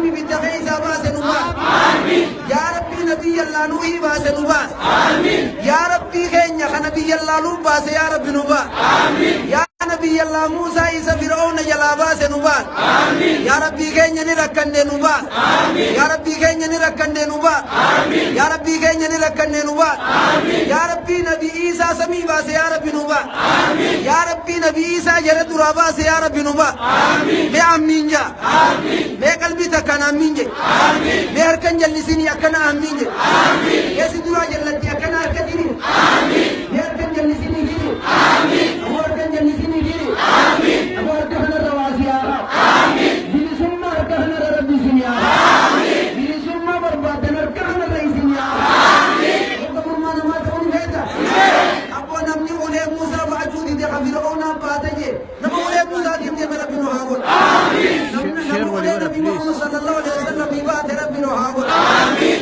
إبراهيم بالدخيل باس نباس يا ربي نبي الله نوح باس نباس يا ربي خينيا نبي الله لوط باس يا ربي نباس يا نبي الله موسى عيسى فرعون جلا باس نباس يا ربي خينيا نركن نباس يا ربي خينيا نركن نباس يا ربي خينيا نركن نباس يا ربي نبي عيسى سمي باس يا ربي نباس يا ربي نبي عيسى جرد راباس يا ربي نباس ما أمين جا ما قلبي تكنا أمين جا ما هركن جلسيني أكنا أمين جا يا سيدنا جلتي أكنا أكديني ما هركن جلسيني جيني أبو هركن جلسيني جيني أبو هركن الرواسي بيل سما هركن ربي سنيا بيل سما برباد هركن رئيس سنيا وكبر ما نما تقول هذا أبو نمني وله موسى بعجودي ده فرعون باتجي نما وله موسى ديم ده ربي نهاول نما وله نبي محمد صلى الله عليه وسلم بيبات ربي نهاول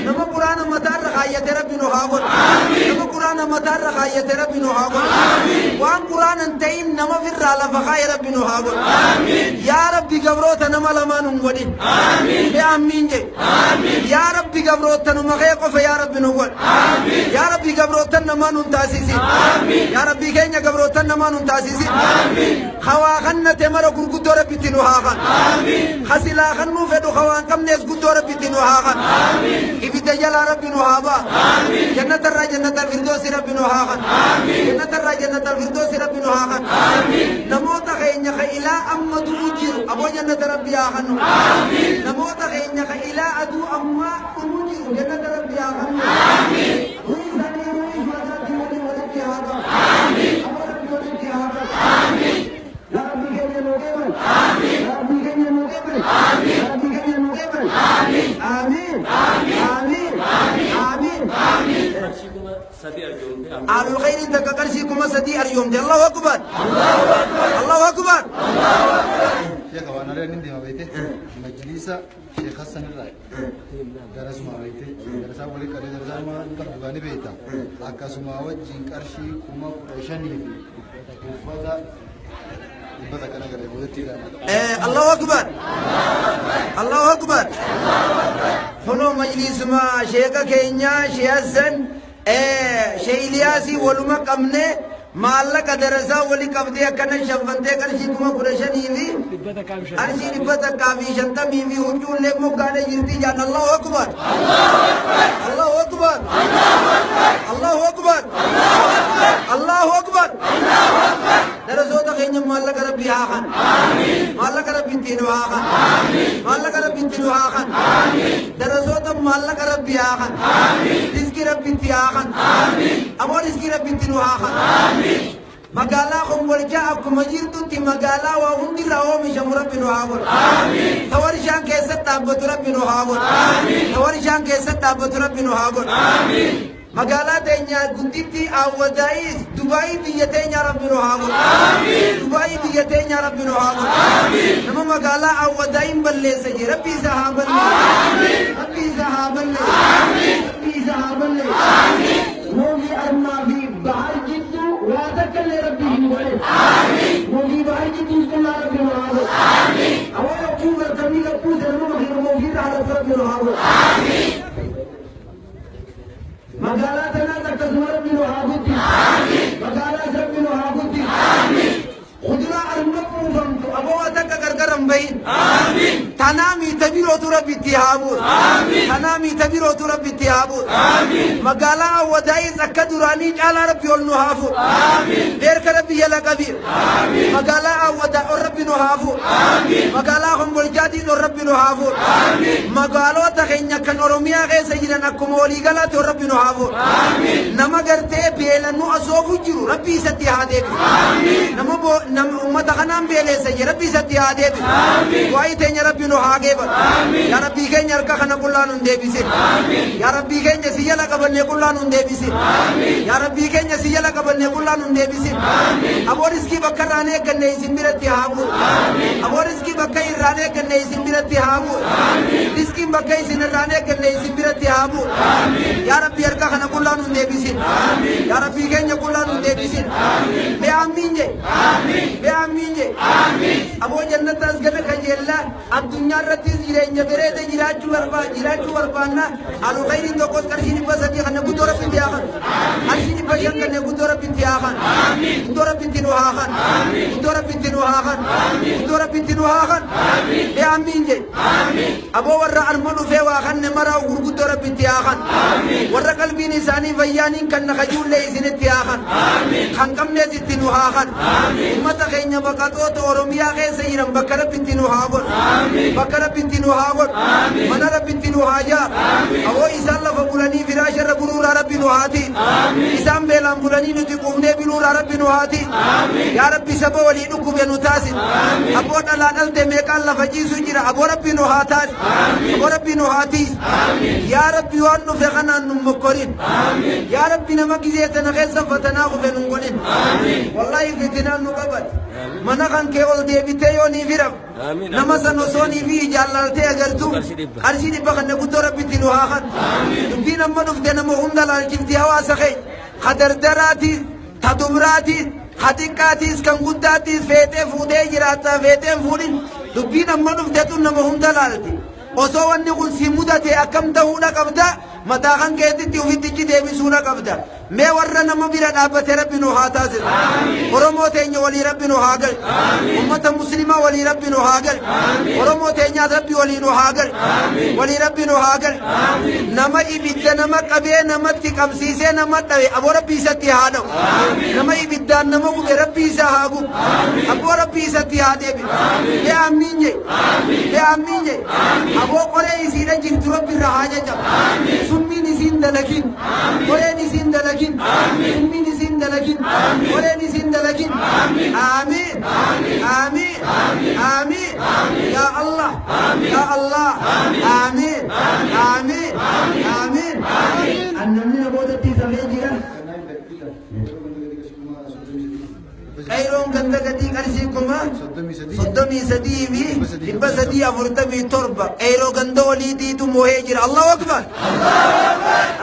نما قرآن مدار رخاية ربي نهاول نما قرآن مدار رخاية ربي نهاول وان قرآن انتين نما في الرالة فخاية ربي نهاول يا ربي قبروت نما لما نمودي يا أمين جي يا ربي قبروت نما خيقف يا ربي نهاول يا ربي قبروت نما نمتاسيسي يا ربي كينيا قبروت نما نمتاسيسي خوا خنة مرة قرقود ربي تنوهاخا خسلا خنو فدو خوان كم ناس قد ربي تنوهاخا إبدا جلا ربي نوهابا جنة الرا جنة الفردوس ربي نوهاخا جنة الرا جنة الفردوس ربي نوهاخا نموت خينيا خيلا أما تمجر أبو جنة ربي آخنو نموت خينيا خيلا أدو أما تمجر جنة ربي آخنو آل الخير إنك كرسيكم سدي اليوم الله أكبر الله أكبر يا كوانا رأينا دي ما بيته مجلسة شيخ حسن الرأي درس ما بيته درس أولي كده درس ما كبغاني بيتا أكاس ما وجين كرشي كوما قريشاني وفدا يبدا كنا كده بودتي الله أكبر الله أكبر هنو مجلس ما شيخ كينيا شيخ حسن شيخ إلياسي ولما كمنه مالك درسا ولي كبدي أكنا شفنته كرشي كوما قريشاني في أرشي لبدا كافي شنتا ميمي هجون لك مقالة جرتي جان الله أكبر الله أكبر الله أكبر الله أكبر درسوا تخيني مالك ربي آخن مالك ربي تينو آخن مالك ربي تينو آخن درسوا تم مالك ربي آخن رزقي ربي تي آخن أمو رزقي ربي تينو آخن مقالا خم ورجاءكم مجيرتو تي مقالا وهندي راو مشام ربي نهاول ثورشان كيسة تابت ربي نهاول ثورشان كيسة تابت ربي نهاول مقالا تينيا قدتي أودايس دبي بيتينيا ربي نهاول دبي بيتينيا ربي نهاول نما مقالا أودايم بلي سجي ربي سحابل ربي سحابل ربي سحابل موفي أرنا في بحر جدو وعدك اللي ربي يقول موفي بحر جدو اسكنا ربي نهاول أولا أقوم أرتمي لأقوز المهم موفي على ربي نهاول مقالاتنا تكسر ربي نهاول مقالات ربي نهاول خدنا أرنبو فهمت أبواتك كركرم بين تنامي تبيرو ربي تهابو تنامي تبيرو ربي تهابو مقالا ودايز أكدراني على ربي والنهافو بيرك ربي يلا كبير مقالا ودا ربي نهافو مقالا هم بالجادي ربي نهافو مقالو تخينيا كان أروميا غير سيدنا نكم ولي غلط ربي نهافو نما غرتي بيلا نو أصوفو جرو ربي ستي هادي نما بو نم أمة خنام بيلا سيد ربي ستي هادي واي تينيا ربي نهاجب يا ربي كينيا ركا خنا كلنا ندبيسي يا ربي كينيا سيالا قبلنا كلنا ندبيسي يا ربي كينيا سيالا قبلنا كلنا ندبيسي أبو رزقي بكرانه كنّي سميرتي هابو أبو رزقي بكاي رانه كنّي سميرتي هابو رزقي بكاي سنرانه كنّي سميرتي هابو يا ربي ركا خنا كلنا ندبيسي يا ربي كينيا كلنا ندبيسي بأمين بأمين أبو جنة أزغنا كجيلا الدنيا رتيز jirenya berede jiraachuu barbaanna alu khairin tokkos qarshii dhibba sadii kan guutuu rabbitti yaakan qarshii dhibba shan kan guutuu rabbitti yaakan guutuu rabbitti nu haakan guutuu rabbitti nu haakan guutuu rabbitti nu haakan ee amiin je aboo warra arma dhufee waa kanne maraa gurguddoo rabbitti yaakan warra qalbiin isaanii fayyaaniin kan nakajuullee isinitti yaakan kan qabnees itti nu haakan ummata keenya baqatoota oromiyaa keessa jiran bakka rabbitti nu haa godhu bakka rabbitti nu haa godhu mana rabbitti nu haa jaaru aboo isaan lafa bulanii firaasharra buluuraa rabbi nu haatiin isaan beelaan bulanii nuti qufnee biluuraa rabbi nu haatiin yaa rabbi saba walii dhukkube nu taasin aboo dhalaa dhalte meeqaan lafa ciisu jira aboo rabbi nu haa taas aboo rabbi nu haa tiis yaa rabbi waan dhufe kanaan nu mokkorin yaa rabbi nama gizee tana keessa fatanaa kufe nun godhin wallahi fitinaan nu qabat mana kan kee ol deebitee yoo nii firam nama san osoo nii fi jaallaltee agartu qarshii dhibba kan guddoo rabbitti nu haa kan dubbiin amma dhufte nama hunda laalchifti hawaasa keenya ka dardaraatiis ta dubraatiis ka xiqqaatiis kan guddaatiis feetee fuudhee jiraattaa feetee fuudhin dubbiin amma dhufte tun nama hunda laalti osoo wanni kun si mudate akkam ta'uudha qabda mataa kan keetitti ufittichi deebisuudha qabda mee warra nama bira dhaabbate rabbi nu haa taasisu oromoo teenya walii rabbi nu haa gal ummata muslimaa walii rabbi nu haa gal oromoo teenyaas rabbi walii nu haa gal walii rabbi nu haa gal nama ibidda nama qabee namatti qabsiisee nama dhabe aboo rabbi isatti haa dha'u nama ibiddaan nama gube rabbi isa haa gubu aboo rabbi isatti haa deebi ee amiin je aboo qoree isiidha jirtu rabbi irra haa jajjabu summiin isiin dalagin qoreen isiin dalagin summiin isiin dalagin qoreen isiin dalagin amiin amiin amiin ya Allah amiin amiin amiin annamni namootatti safee jira Kairon ganda gadi qarshii kuma 33 fi 347 Kairo ganda walii diitu moohee jira Allahu akbar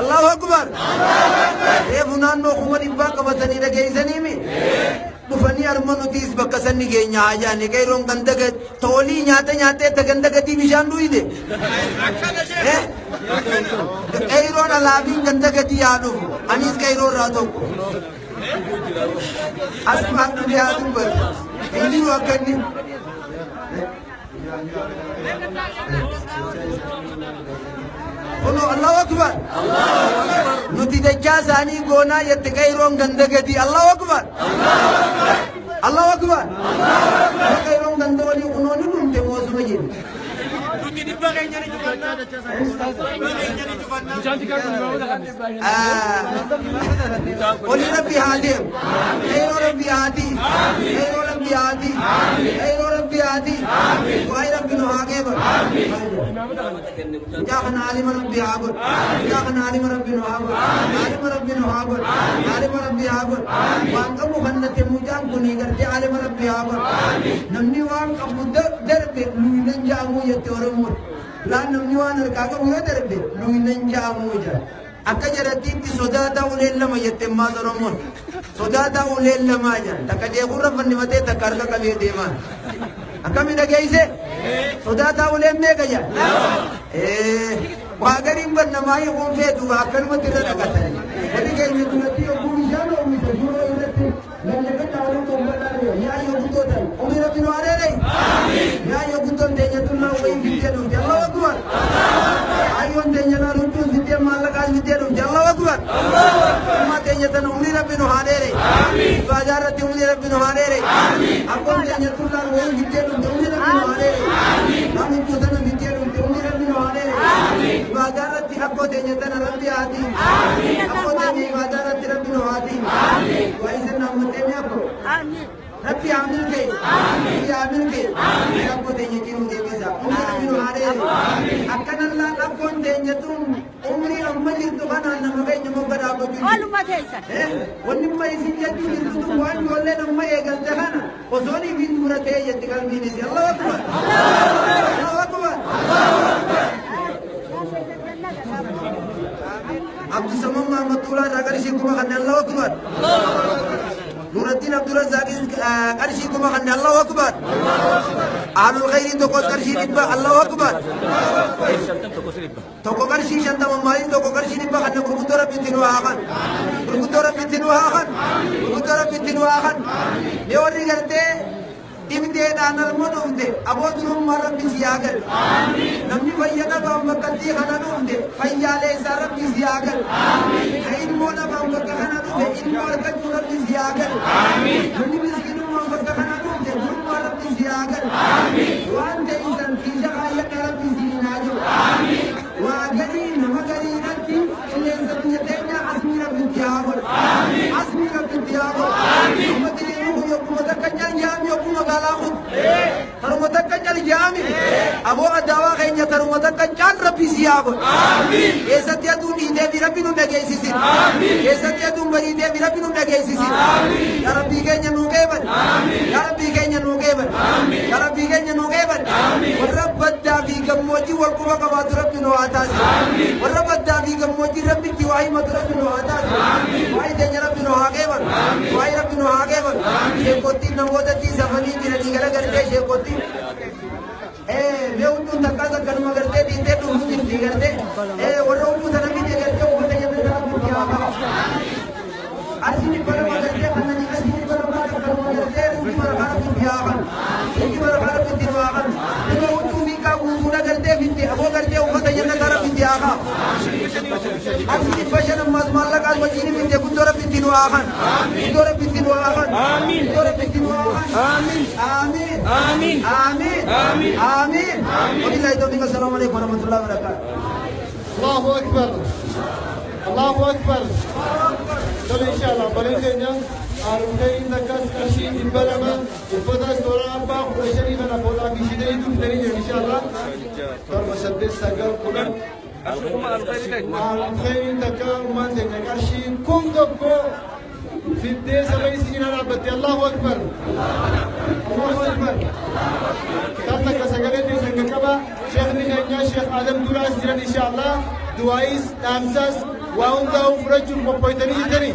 Allahu akbar reefu naannoo kuma dhibbaa qabatanii dhageessanii mi dhufanii arma nutiis bakka sanni keenya hajaani Kairon ganda gadi toolii nyaatee ta ganda gadi bishaan dhuyde Kairon alaafiin ganda gadi yaa dhufu anis Kairoo irraa tokko asmaan dunia tumbar ini akan ni Allahu akbar nuti dachaa saanii goonaa yette Kairoon ganda gadi Allahu akbar Allahu akbar Kairoon ganda walii kunooni dhumte moosuma jedhu Oli Rabbi hadim, Ero Rabbi hadi, Ero Rabbi hadi, Ero Rabbi hadi, Wai Rabbi no hageba. Jangan alim Rabbi habur, jangan alim Rabbi no habur, alim Rabbi no habur, alim Rabbi habur. Wang kamu kan nanti mujang kunigar, alim Rabbi habur. Namni wang kamu derbe, luinan jamu ya teoremur. Lan namni wang nerkaga mulai derbe, luinan jamu ja. Akka jaratiitti sodaata uleen lama jette maal oromoon sodaata uleen lama jan takka jeequrra fannimatee takka harka qabee deemaa akkami dhageeyse sodaata uleen meeqa jan waa gariin bannamaa yoon feetu akkanumatti irra dhaqatan wali keenya duratti yogguu bishaan oomisa suuroo irratti lallaqata waluu tombadhaarre yaa yoo guttootan umri rabbi nu areere yaa yoo guttoon teenya tullaa wayin fiddee dhufte Allahu akbar ayyoon teenya naa lubbuun fiddee maallaqaan fiddee dhufte Allahu akbar ummaa teenya tan umri rabbi nu areere ibaadaarratti umri rabbi nu areere abboon teenya tullaan wayin fiddee dhufte umri rabbi nu areere waan lubbuu tana fiddee dhufte umri rabbi nu areere ibaadaarratti abboo teenya tana rabbi haati abboo teenya ibaadaarratti rabbi nu haati waa isin naammatee abbo Rabbi amin ke, Rabbi amin ke, Rabbi tenya kiru debisa, umri Rabbi nu hareere, akkan Allah Rabbi tenya tum, umri amma jirtu kana nama keenya mo gada boju. Waluma keessa. Wanni ma isin jettu jirtu tum waan jolle nama eegalte kana, osoni bin murate jetti qalbiin isi. Allahu akbar. Allahu akbar. Abdu Samam Mahmatullah Ragari kuma kan Allahu akbar. Nuruddin Abdul Razak qarshii kuma kan Allahu akbar ahlul khayri tokko qarshii dhibba Allahu akbar tokko qarshii 50 maaliin tokko qarshii dhibba kan gurguddoo rabbitti nu haakan gurguddoo rabbitti nu haakan gurguddoo rabbitti nu haakan yoo warri gartee ibdeedhaan almoo dhufte aboodurummaa rabbi siyaagal namni fayyada baan bakkattii kana dhufte fayyaalee isaa rabbi siyaagal ka ilmoo dhabaan bakka kana dhufte ilmoo argachuu rabbi siyaagal namni miskiinummaan bakka kana dhufte durummaa rabbi siyaagal waan ta'esan kiisha kaayyadha rabbi siinaa jiru waa garii nama gariidhatti qilleensa biyya teenya asmii rabbitti haa godhu asmii rabbitti haa godhu ummati yokkuma takka nyaanyaam yokkuma galaamu taruma takka nyaanyaami aboo addaawaa keenya taruma takka nyaan rabbi siyaa godhu keessatti aduun dhiitee fi rabbi nu dhageessisin keessatti aduun bariitee fi rabbi nu dhageessisin yaa rabbii keenya nuu qeeban yaa rabbii keenya nuu qeeban yaa rabbii keenya nuu qeeban warra baddaa fi gammoojjii wal quba qabaatu rabbi nu haa taasisu warra baddaa fi gammoojjii rabbitti waa himatu rabbi nu haa taasisu waa'ee teenya rabbi nu haa qeeban waa'ee rabbi nu haa qeeban sheekottiin namootatti safanii jiranii gara gartee sheekottiin mee hunduu takkaa takkanuma gartee dhiintee dhufu jirti gartee warra hunduu sana miti gartee uffata jennee rabbitti haa qaba asini barama gartee kannanii asini barama takkanuma gartee hundi marakaa rabbitti haa qaba hundi marakaa rabbitti haa qaba nama hunduu miiqaa guutuudha gartee fitti aboo gartee uffata jennee rabbitti haa qaba asini bashan ammaas maallaqaas wajjin fitte guddoo rabbitti nu haa kan guddoo rabbitti nu haa kan guddoo rabbitti nu haa kan amiin amiin amiin amiin amiin wabillahi tawfiq assalamu alaikum warahmatullahi wabarakatuh Allahu Akbar. Allahu Akbar. Jadi insyaallah baliknya arumnya ini kasih imbalama ibadah seorang apa kurang ini mana pola kisah itu dari insyaallah termasuk sagal Quran. Al-Khairin takkan mandek kasih kungkapku fitnah sampai sini nak berarti Allahu Akbar. Allahu Akbar. Kata kesagalan di sengkakaba Syekh ni kayaknya Syekh Adam Duras jiran insyaallah duais damsas waunda ufrajul popoitani itani.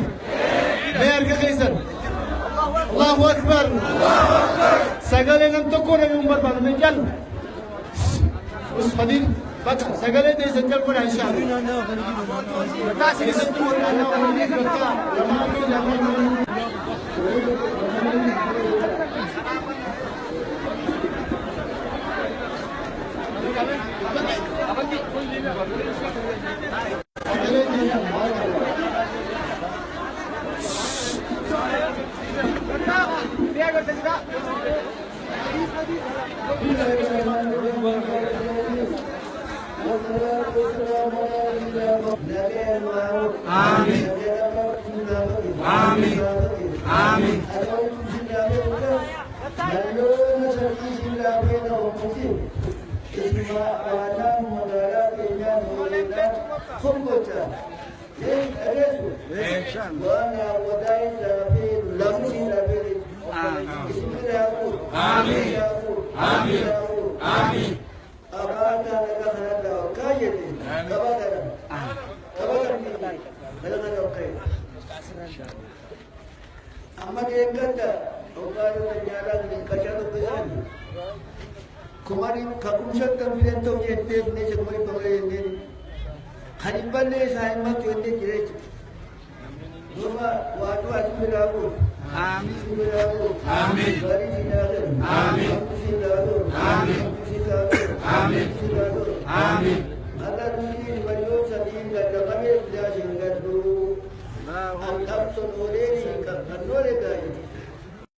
Biar kekaisan. Allahu Akbar. Sagalan ang toko ng umar baru menjal. Us hadir. Baca sagalan di sengkal pun insyaallah. Kasih sentuh Amin. Amin. Amin. Amma deeggata ogaaduu fayyaadhaan milkachaa bisan kumarin kakumshattan fidan ta'u jettee bineensa kumarin babalee jenneen kan hin ballee isaa himatu jennee jireechu duuba waaduu ati biraagu ati biraagu gaarii si daadar hamtu si daadar hamtu si daadar hamtu si daadar akka duutiin bariyoo sadii gaddafamee bidaa sin gaddu an qabson olee